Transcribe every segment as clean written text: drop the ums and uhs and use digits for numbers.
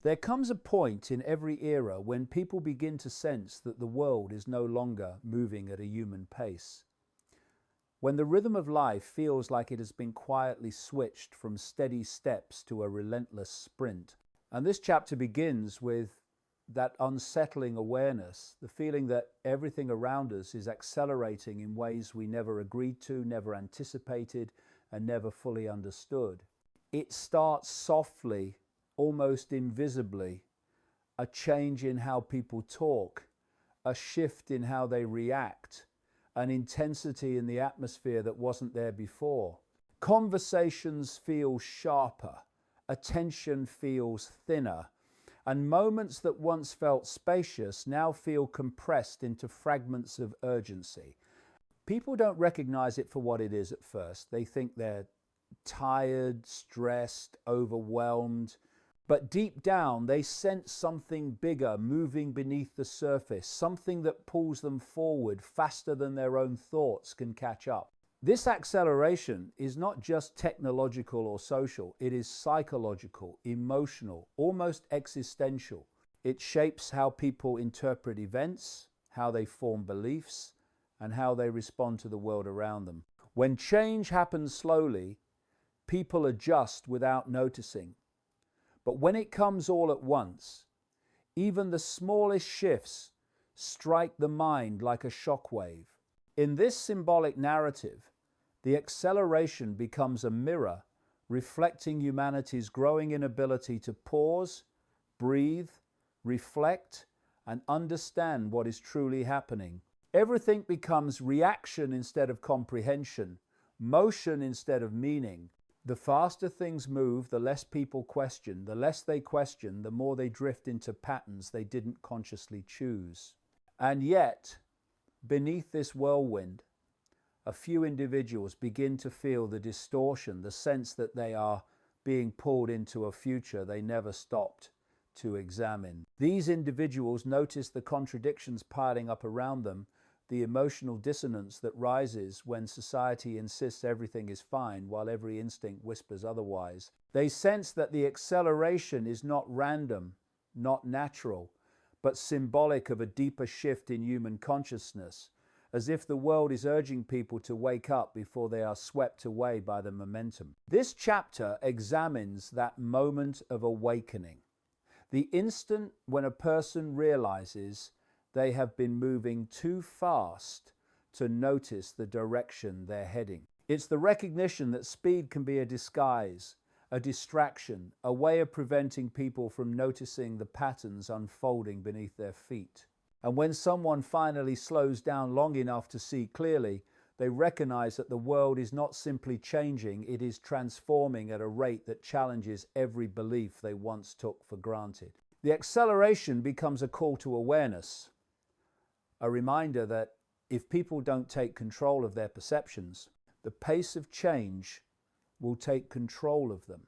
There comes a point in every era when people begin to sense that the world is no longer moving at a human pace. When the rhythm of life feels like it has been quietly switched from steady steps to a relentless sprint. And this chapter begins with that unsettling awareness, the feeling that everything around us is accelerating in ways we never agreed to, never anticipated, and never fully understood. It starts softly, almost invisibly, a change in how people talk, a shift in how they react, an intensity in the atmosphere that wasn't there before. Conversations feel sharper, attention feels thinner, and moments that once felt spacious now feel compressed into fragments of urgency. People don't recognize it for what it is at first. They think they're tired, stressed, overwhelmed. But deep down, they sense something bigger moving beneath the surface, something that pulls them forward faster than their own thoughts can catch up. This acceleration is not just technological or social, it is psychological, emotional, almost existential. It shapes how people interpret events, how they form beliefs, and how they respond to the world around them. When change happens slowly, people adjust without noticing. But when it comes all at once, even the smallest shifts strike the mind like a shockwave. In this symbolic narrative, the acceleration becomes a mirror reflecting humanity's growing inability to pause, breathe, reflect, and understand what is truly happening. Everything becomes reaction instead of comprehension, motion instead of meaning. The faster things move, the less people question. The less they question, the more they drift into patterns they didn't consciously choose. And yet, beneath this whirlwind, a few individuals begin to feel the distortion, the sense that they are being pulled into a future they never stopped to examine. These individuals notice the contradictions piling up around them, the emotional dissonance that rises when society insists everything is fine while every instinct whispers otherwise. They sense that the acceleration is not random, not natural, but symbolic of a deeper shift in human consciousness, as if the world is urging people to wake up before they are swept away by the momentum. This chapter examines that moment of awakening, the instant when a person realizes they have been moving too fast to notice the direction they're heading. It's the recognition that speed can be a disguise, a distraction, a way of preventing people from noticing the patterns unfolding beneath their feet. And when someone finally slows down long enough to see clearly, they recognize that the world is not simply changing, it is transforming at a rate that challenges every belief they once took for granted. The acceleration becomes a call to awareness, a reminder that if people don't take control of their perceptions, the pace of change will take control of them.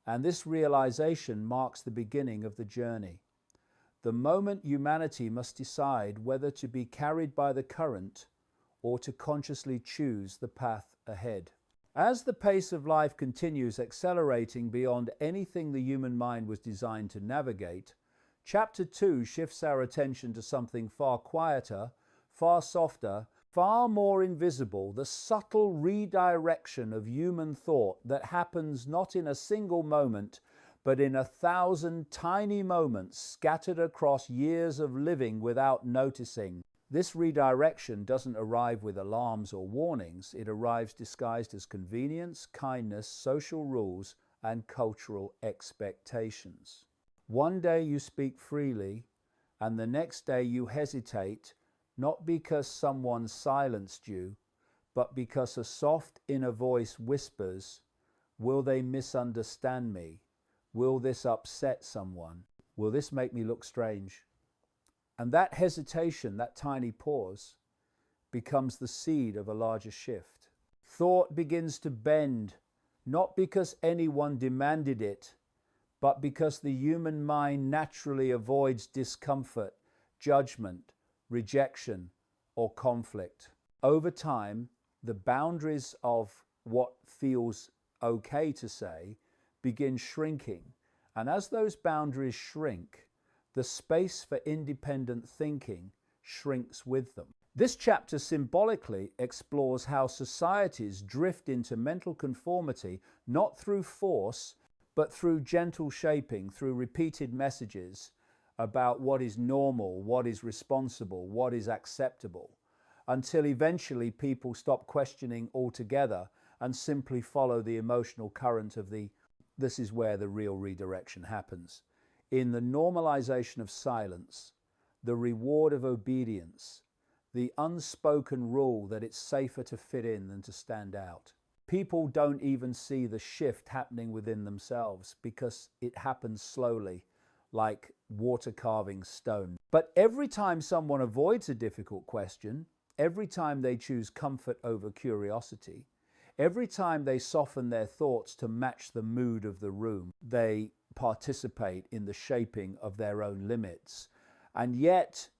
And this realization marks the beginning of the journey. The moment humanity must decide whether to be carried by the current or to consciously choose the path ahead. As the pace of life continues accelerating beyond anything the human mind was designed to navigate, Chapter 2 shifts our attention to something far quieter, far softer, far more invisible, the subtle redirection of human thought that happens not in a single moment, but in 1,000 tiny moments scattered across years of living without noticing. This redirection doesn't arrive with alarms or warnings. It arrives disguised as convenience, kindness, social rules, and cultural expectations. One day you speak freely, and the next day you hesitate, not because someone silenced you, but because a soft inner voice whispers, "Will they misunderstand me? Will this upset someone? Will this make me look strange?" And that hesitation, that tiny pause, becomes the seed of a larger shift. Thought begins to bend, not because anyone demanded it, but because the human mind naturally avoids discomfort, judgment, rejection, or conflict. Over time, the boundaries of what feels okay to say begin shrinking, And as those boundaries shrink, the space for independent thinking shrinks with them. This chapter symbolically explores how societies drift into mental conformity, not through force, but through gentle shaping, through repeated messages about what is normal, what is responsible, what is acceptable, until eventually people stop questioning altogether and simply follow the emotional current of this is where the real redirection happens. In the normalization of silence, the reward of obedience, the unspoken rule that it's safer to fit in than to stand out. People don't even see the shift happening within themselves because it happens slowly, like water carving stone. But every time someone avoids a difficult question, every time they choose comfort over curiosity, every time they soften their thoughts to match the mood of the room, they participate in the shaping of their own limits. And yet,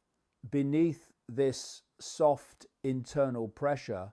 beneath this soft internal pressure,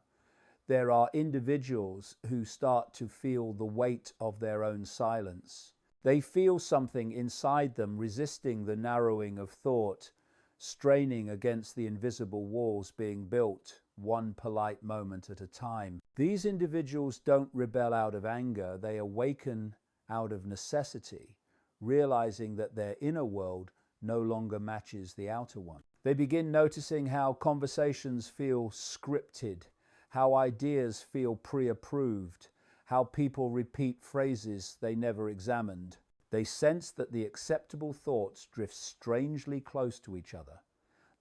there are individuals who start to feel the weight of their own silence. They feel something inside them resisting the narrowing of thought, straining against the invisible walls being built, one polite moment at a time. These individuals don't rebel out of anger, they awaken out of necessity, realizing that their inner world no longer matches the outer one. They begin noticing how conversations feel scripted, how ideas feel pre-approved, how people repeat phrases they never examined. They sense that the acceptable thoughts drift strangely close to each other,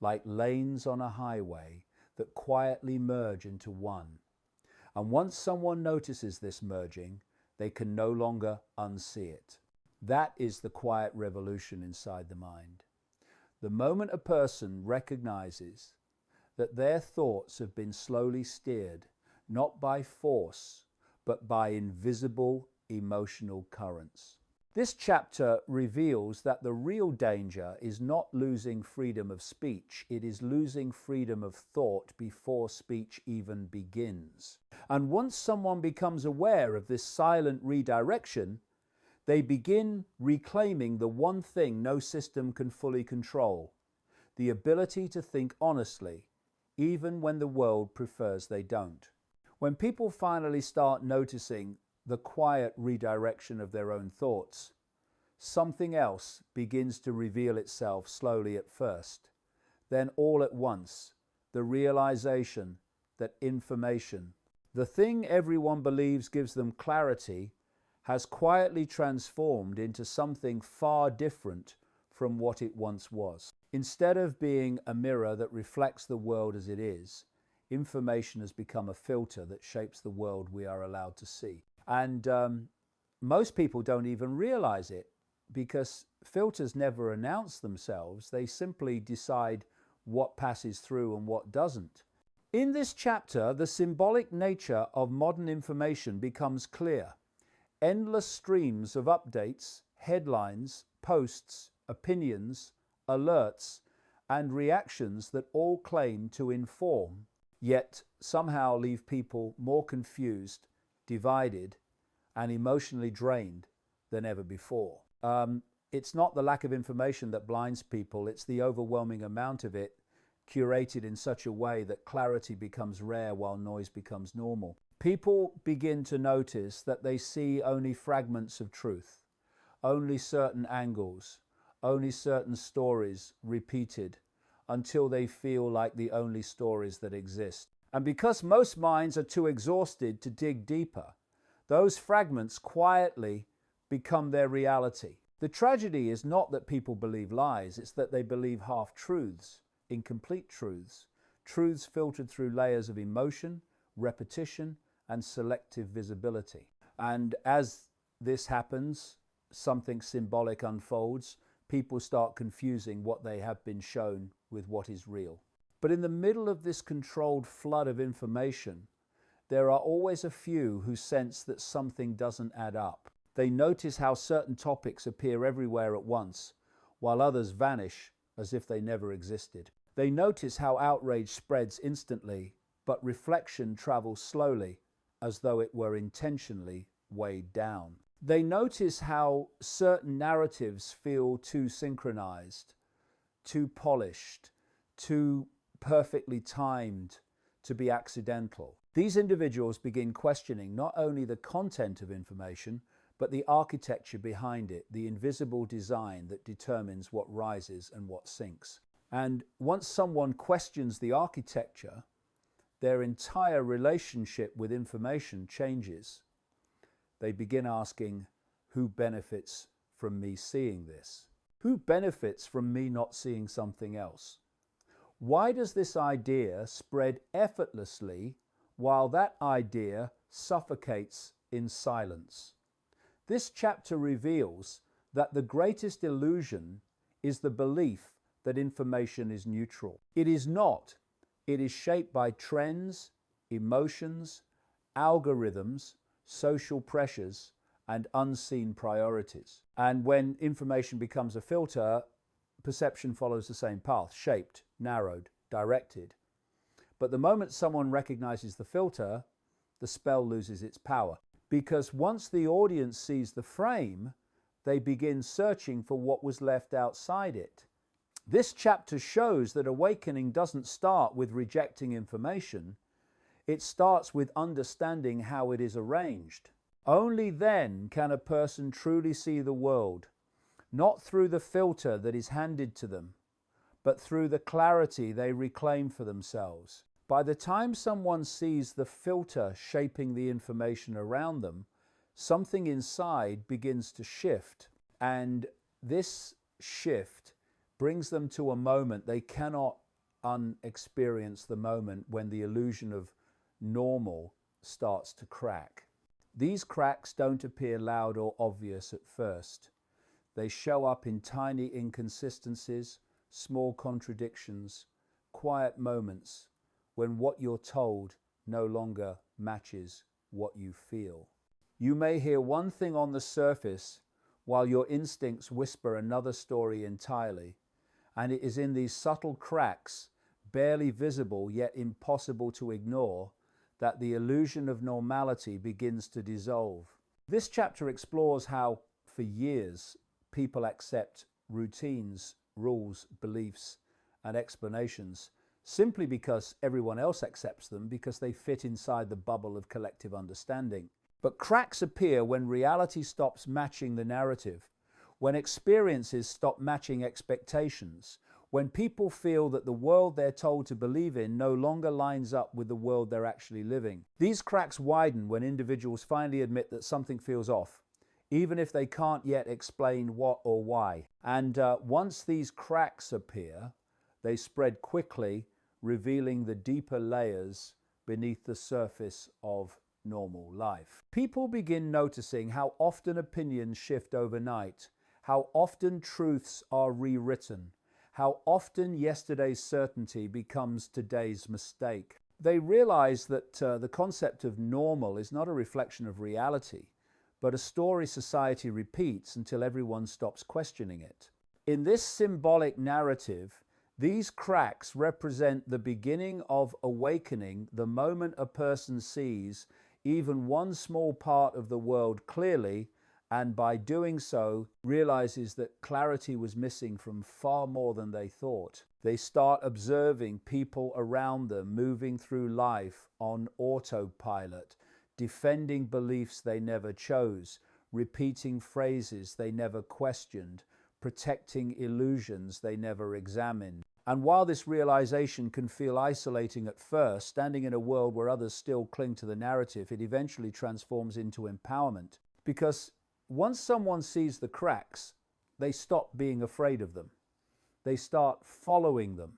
like lanes on a highway that quietly merge into one. And once someone notices this merging, they can no longer unsee it. That is the quiet revolution inside the mind. The moment a person recognizes that their thoughts have been slowly steered, not by force, but by invisible emotional currents. This chapter reveals that the real danger is not losing freedom of speech, it is losing freedom of thought before speech even begins. And once someone becomes aware of this silent redirection, they begin reclaiming the one thing no system can fully control, the ability to think honestly, even when the world prefers they don't. When people finally start noticing the quiet redirection of their own thoughts, something else begins to reveal itself slowly at first. Then all at once, the realization that information, the thing everyone believes gives them clarity, has quietly transformed into something far different from what it once was. Instead of being a mirror that reflects the world as it is, information has become a filter that shapes the world we are allowed to see. And most people don't even realize it because filters never announce themselves. They simply decide what passes through and what doesn't. In this chapter, the symbolic nature of modern information becomes clear. Endless streams of updates, headlines, posts, opinions, alerts, and reactions that all claim to inform, yet somehow leave people more confused, divided, and emotionally drained than ever before. It's not the lack of information that blinds people, it's the overwhelming amount of it curated in such a way that clarity becomes rare while noise becomes normal. People begin to notice that they see only fragments of truth, only certain angles, only certain stories repeated until they feel like the only stories that exist. And because most minds are too exhausted to dig deeper, those fragments quietly become their reality. The tragedy is not that people believe lies, it's that they believe half-truths, incomplete truths, truths filtered through layers of emotion, repetition, and selective visibility. And as this happens, something symbolic unfolds. People start confusing what they have been shown with what is real. But in the middle of this controlled flood of information, there are always a few who sense that something doesn't add up. They notice how certain topics appear everywhere at once, while others vanish as if they never existed. They notice how outrage spreads instantly, but reflection travels slowly, as though it were intentionally weighed down. They notice how certain narratives feel too synchronized, too polished, too perfectly timed to be accidental. These individuals begin questioning not only the content of information, but the architecture behind it, the invisible design that determines what rises and what sinks. And once someone questions the architecture, their entire relationship with information changes. They begin asking, who benefits from me seeing this? Who benefits from me not seeing something else? Why does this idea spread effortlessly while that idea suffocates in silence? This chapter reveals that the greatest illusion is the belief that information is neutral. It is not. It is shaped by trends, emotions, algorithms, social pressures, and unseen priorities. And when information becomes a filter, perception follows the same path, shaped, narrowed, directed. But the moment someone recognizes the filter, the spell loses its power. Because once the audience sees the frame, they begin searching for what was left outside it. This chapter shows that awakening doesn't start with rejecting information. It starts with understanding how it is arranged. Only then can a person truly see the world, not through the filter that is handed to them, but through the clarity they reclaim for themselves. By the time someone sees the filter shaping the information around them, something inside begins to shift, and this shift brings them to a moment they cannot unexperience, the moment when the illusion of normal starts to crack. These cracks don't appear loud or obvious at first. They show up in tiny inconsistencies, small contradictions, quiet moments when what you're told no longer matches what you feel. You may hear one thing on the surface while your instincts whisper another story entirely, and it is in these subtle cracks, barely visible yet impossible to ignore, that the illusion of normality begins to dissolve. This chapter explores how, for years, people accept routines, rules, beliefs, and explanations simply because everyone else accepts them, because they fit inside the bubble of collective understanding. But cracks appear when reality stops matching the narrative, when experiences stop matching expectations, when people feel that the world they're told to believe in no longer lines up with the world they're actually living. These cracks widen when individuals finally admit that something feels off, even if they can't yet explain what or why. And once these cracks appear, they spread quickly, revealing the deeper layers beneath the surface of normal life. People begin noticing how often opinions shift overnight, how often truths are rewritten, how often yesterday's certainty becomes today's mistake. They realize that the concept of normal is not a reflection of reality, but a story society repeats until everyone stops questioning it. In this symbolic narrative, these cracks represent the beginning of awakening the moment a person sees even one small part of the world clearly, and by doing so realizes that clarity was missing from far more than they thought. They start observing people around them moving through life on autopilot, defending beliefs they never chose, repeating phrases they never questioned, protecting illusions they never examined. And while this realization can feel isolating at first, standing in a world where others still cling to the narrative, it eventually transforms into empowerment. Because once someone sees the cracks, they stop being afraid of them. They start following them,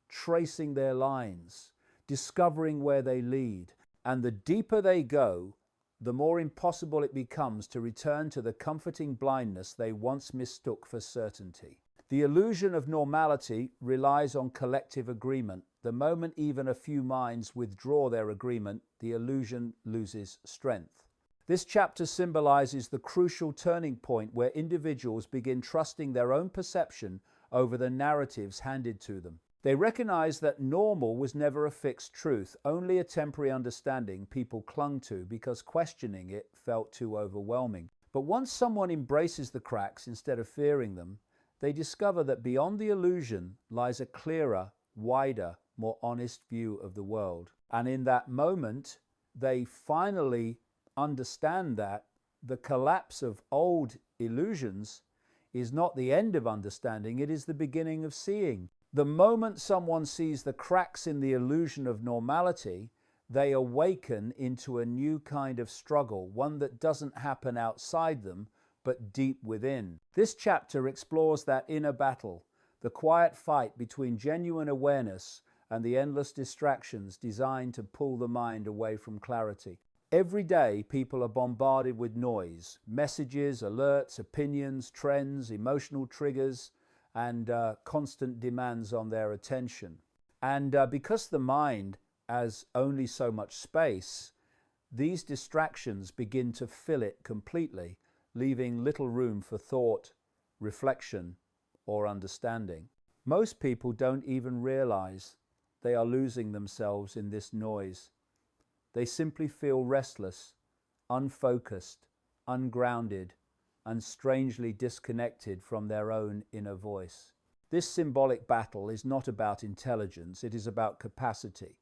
tracing their lines, discovering where they lead. And the deeper they go, the more impossible it becomes to return to the comforting blindness they once mistook for certainty. The illusion of normality relies on collective agreement. The moment even a few minds withdraw their agreement, the illusion loses strength. This chapter symbolizes the crucial turning point where individuals begin trusting their own perception over the narratives handed to them. They recognize that normal was never a fixed truth, only a temporary understanding people clung to because questioning it felt too overwhelming. But once someone embraces the cracks instead of fearing them, they discover that beyond the illusion lies a clearer, wider, more honest view of the world. And in that moment, they finally understand that the collapse of old illusions is not the end of understanding, it is the beginning of seeing. The moment someone sees the cracks in the illusion of normality, they awaken into a new kind of struggle, one that doesn't happen outside them, but deep within. This chapter explores that inner battle, the quiet fight between genuine awareness and the endless distractions designed to pull the mind away from clarity. Every day, people are bombarded with noise, messages, alerts, opinions, trends, emotional triggers, and constant demands on their attention. And because the mind has only so much space, these distractions begin to fill it completely, leaving little room for thought, reflection, or understanding. Most people don't even realize they are losing themselves in this noise. They simply feel restless, unfocused, ungrounded, and strangely disconnected from their own inner voice. This symbolic battle is not about intelligence, it is about capacity.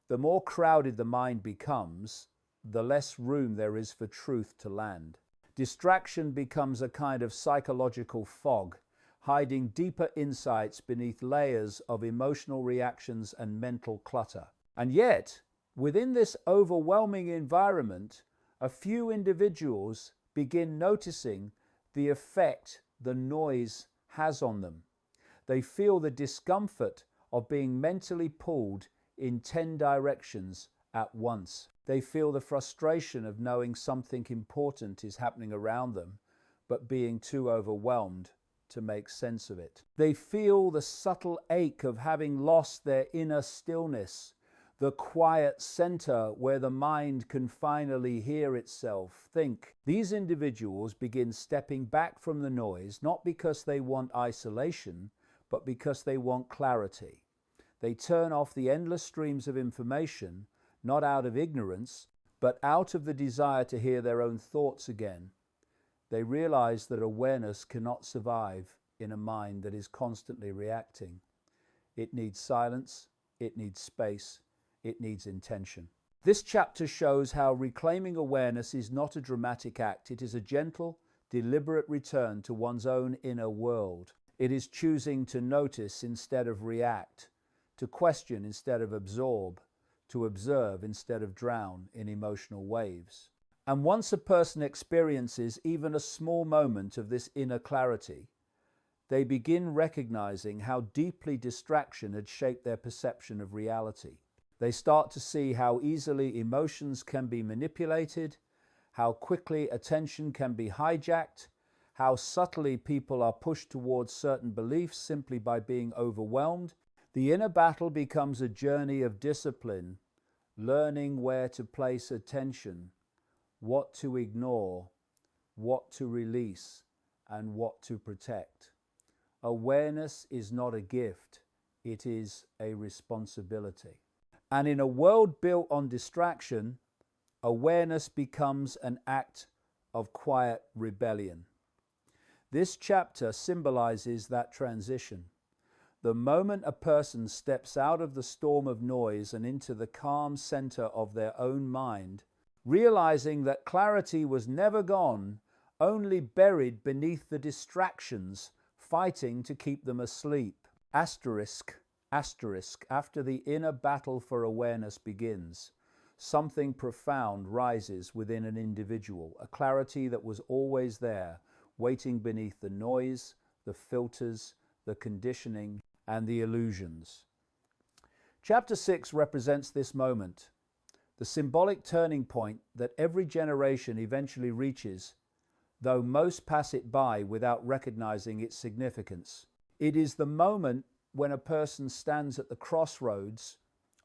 The more crowded the mind becomes, the less room there is for truth to land. Distraction becomes a kind of psychological fog, hiding deeper insights beneath layers of emotional reactions and mental clutter. And yet, within this overwhelming environment, a few individuals begin noticing the effect the noise has on them. They feel the discomfort of being mentally pulled in 10 directions at once. They feel the frustration of knowing something important is happening around them, but being too overwhelmed to make sense of it. They feel the subtle ache of having lost their inner stillness, the quiet center where the mind can finally hear itself think. These individuals begin stepping back from the noise, not because they want isolation, but because they want clarity. They turn off the endless streams of information, not out of ignorance, but out of the desire to hear their own thoughts again. They realize that awareness cannot survive in a mind that is constantly reacting. It needs silence, it needs space, it needs intention. This chapter shows how reclaiming awareness is not a dramatic act. It is a gentle, deliberate return to one's own inner world. It is choosing to notice instead of react, to question instead of absorb, to observe instead of drown in emotional waves. And once a person experiences even a small moment of this inner clarity, they begin recognizing how deeply distraction had shaped their perception of reality. They start to see how easily emotions can be manipulated, how quickly attention can be hijacked, how subtly people are pushed towards certain beliefs simply by being overwhelmed. The inner battle becomes a journey of discipline, learning where to place attention, what to ignore, what to release, and what to protect. Awareness is not a gift, it is a responsibility. And in a world built on distraction, awareness becomes an act of quiet rebellion. This chapter symbolizes that transition. The moment a person steps out of the storm of noise and into the calm center of their own mind, realizing that clarity was never gone, only buried beneath the distractions fighting to keep them asleep. Asterisk, after the inner battle for awareness begins, something profound rises within an individual, a clarity that was always there, waiting beneath the noise, the filters, the conditioning, and the illusions. Chapter 6 represents this moment, the symbolic turning point that every generation eventually reaches, though most pass it by without recognizing its significance. It is the moment when a person stands at the crossroads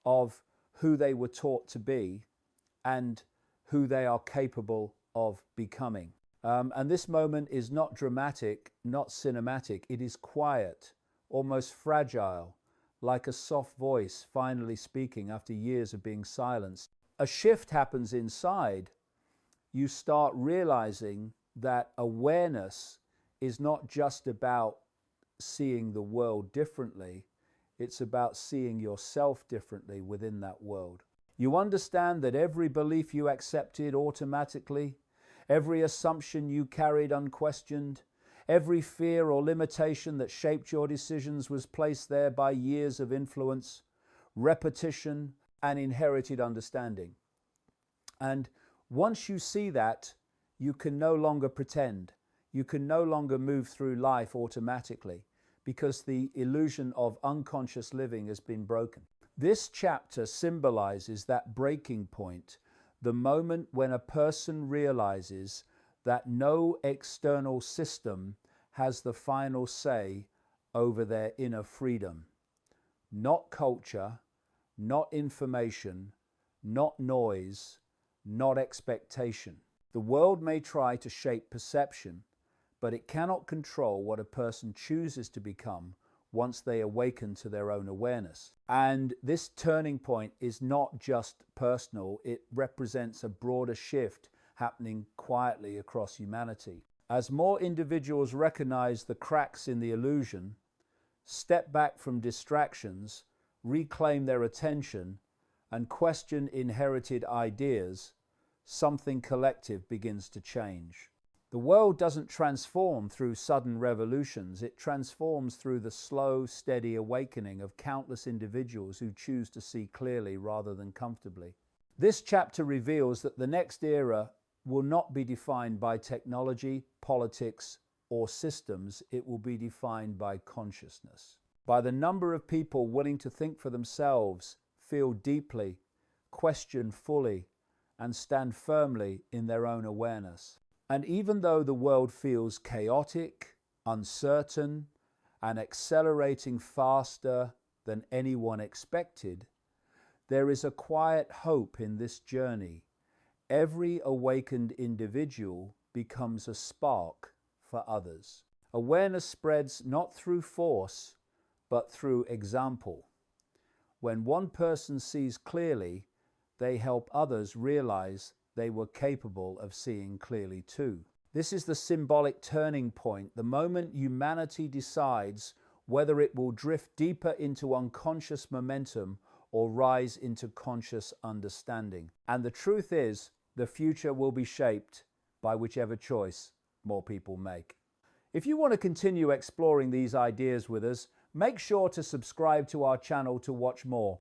of who they were taught to be and who they are capable of becoming. And this moment is not dramatic, not cinematic. It is quiet, almost fragile, like a soft voice finally speaking after years of being silenced. A shift happens inside, you start realizing that awareness is not just about seeing the world differently, it's about seeing yourself differently within that world. You understand that every belief you accepted automatically, every assumption you carried unquestioned, every fear or limitation that shaped your decisions was placed there by years of influence, repetition, and inherited understanding. And once you see that, you can no longer pretend. You can no longer move through life automatically because the illusion of unconscious living has been broken. This chapter symbolizes that breaking point, the moment when a person realizes that no external system has the final say over their inner freedom. Not culture, not information, not noise, not expectation. The world may try to shape perception, but it cannot control what a person chooses to become once they awaken to their own awareness. And this turning point is not just personal, it represents a broader shift happening quietly across humanity. As more individuals recognize the cracks in the illusion, step back from distractions, reclaim their attention, and question inherited ideas, something collective begins to change. The world doesn't transform through sudden revolutions. It transforms through the slow, steady awakening of countless individuals who choose to see clearly rather than comfortably. This chapter reveals that the next era will not be defined by technology, politics, or systems. It will be defined by consciousness, by the number of people willing to think for themselves, feel deeply, question fully, and stand firmly in their own awareness. And even though the world feels chaotic, uncertain, and accelerating faster than anyone expected, there is a quiet hope in this journey. Every awakened individual becomes a spark for others. Awareness spreads not through force, but through example. When one person sees clearly, they help others realize they were capable of seeing clearly too. This is the symbolic turning point, the moment humanity decides whether it will drift deeper into unconscious momentum or rise into conscious understanding. And the truth is, the future will be shaped by whichever choice more people make. If you want to continue exploring these ideas with us, make sure to subscribe to our channel to watch more.